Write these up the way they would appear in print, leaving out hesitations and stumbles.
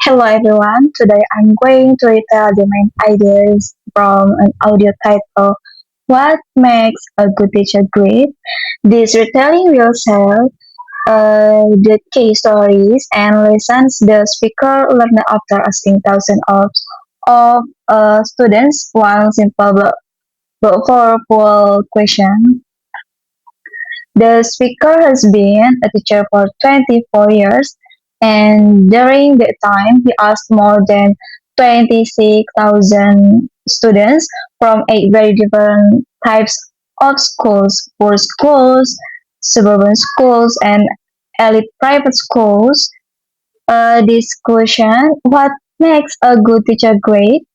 Hello everyone, today I'm going to retell the main ideas from an audio title What Makes a Good Teacher Great? This retelling will share the case stories and lessons the speaker learned after asking thousands of students one simple but powerful question. The speaker has been a teacher for 24 years, and during that time, he asked more than 26,000 students from eight very different types of schools: poor schools, suburban schools, and elite private schools. This question, what makes a good teacher great?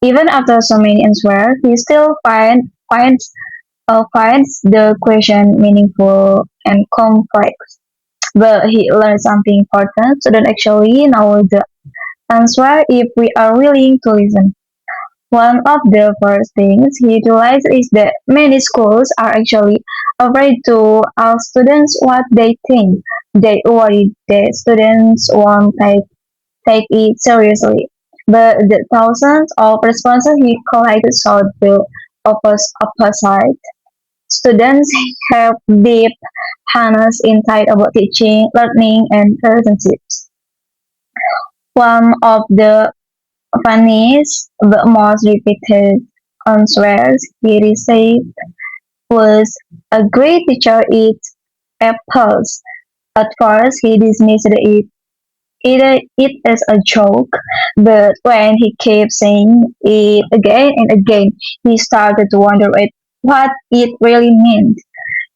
Even after so many answers, he still finds the question meaningful and complex. But he learned something important. Students actually know the answer if we are willing to listen. One of the first things he realized is that many schools are actually afraid to ask students what they think. They worry that students won't take it seriously. But the thousands of responses he collected showed the opposite. Students have deep harness insight about teaching, learning, and relationships. One of the funniest but most repeated answers he received was a great teacher eats apples. At first, he dismissed it as a joke, but when he kept saying it again and again, he started to wonder what it really meant.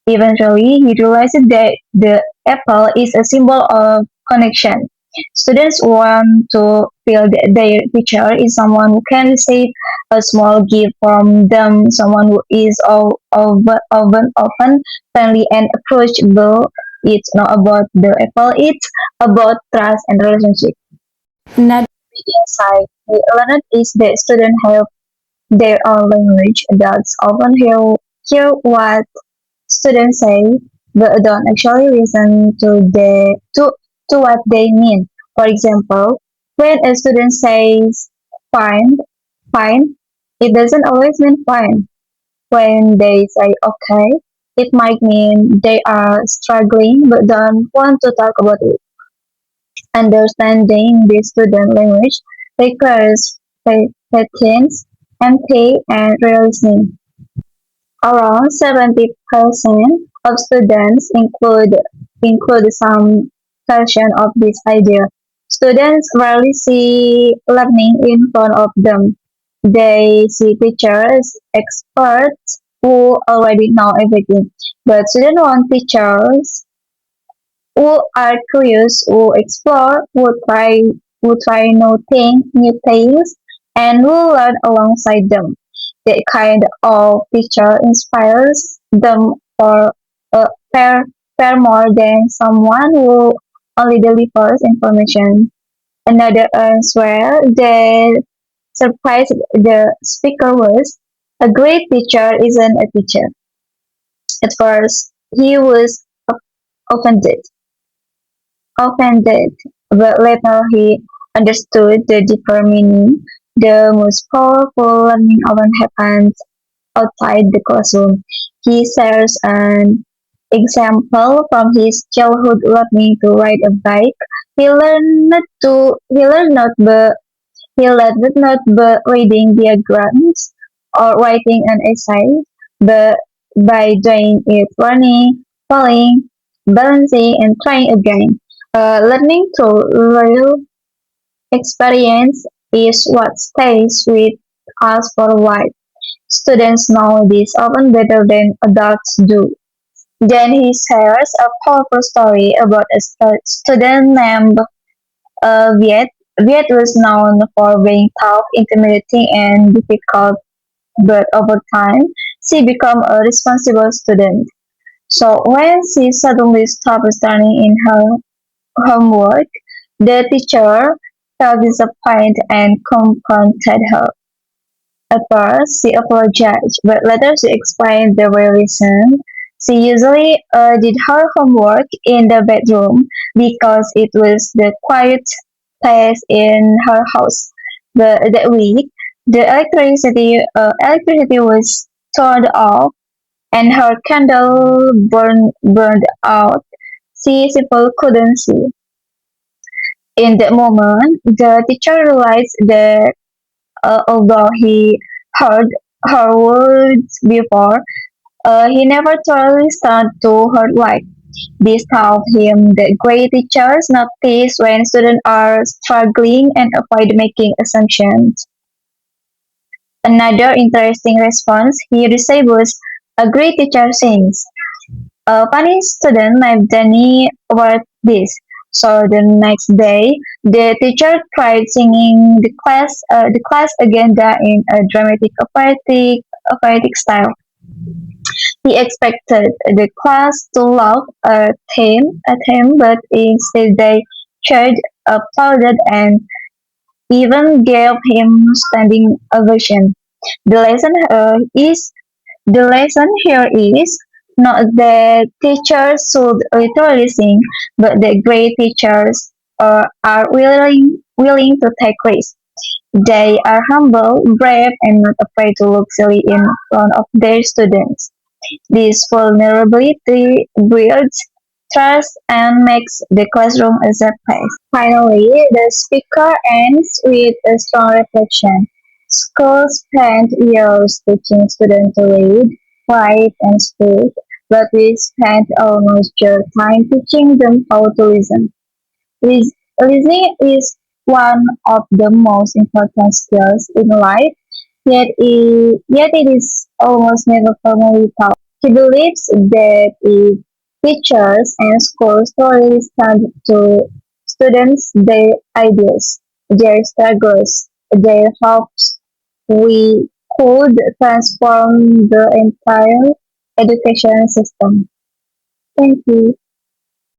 Eventually, he realized that the apple is a symbol of connection. Students want to feel that their teacher is someone who can receive a small gift from them, someone who is often friendly and approachable. It's not about the apple, it's about trust and relationship. Another big insight we learned is that students have their own language. Adults often hear what students say, but don't actually listen to what they mean. For example, when a student says fine, fine, it doesn't always mean fine. When they say okay, it might mean they are struggling but don't want to talk about it. Understanding the student language requires patience, empathy, and real listening. Around 70% of students include some version of this idea. Students rarely see learning in front of them. They see teachers, experts who already know everything. But students want teachers who are curious, who explore, who try new things, and who learn alongside them. That kind of teacher inspires them for far, far more than someone who only delivers information. Another answer that surprised the speaker was a great teacher isn't a teacher. At first, he was offended, offended, but later he understood the deeper meaning. The most powerful learning often happens outside the classroom. He shares an example from his childhood learning to ride a bike. He learned not by reading diagrams or writing an essay, but by doing it, running, falling, balancing, and trying again. Learning through real experience is what stays with us for a while. Students know this often better than adults do. Then he shares a powerful story about a student named Viet. Viet was known for being tough, intimidating, and difficult, but over time, she became a responsible student. So when she suddenly stopped studying in her homework, the teacher felt disappointed and confronted her. At first, she apologized, but later she explained the real reason. She usually did her homework in the bedroom because it was the quiet place in her house. But that week, the electricity was turned off and her candle burned out. She simply couldn't see. In that moment, the teacher realized that although he heard her words before, he never truly started to her life. This taught him that great teachers notice when students are struggling and avoid making assumptions. Another interesting response he received was a great teacher sings. A funny student named Danny wrote this. So the next day, the teacher tried singing the class agenda in a dramatic operatic style. He expected the class to laugh at him, but instead they cheered, applauded, and even gave him standing ovation. The lesson is the lesson here is not that teachers should literally sing, but that great teachers are willing to take risks. They are humble, brave, and not afraid to look silly in front of their students. This vulnerability builds trust and makes the classroom a safe place. Finally, the speaker ends with a strong reflection. Schools spend years teaching students to read, write, and speak, but we spend almost your time teaching them how to listen. Listening is one of the most important skills in life, yet it is almost never formally taught. He believes that if teachers and schools truly listen to students, their ideas, their struggles, their hopes, we could transform the entire education system. Thank you.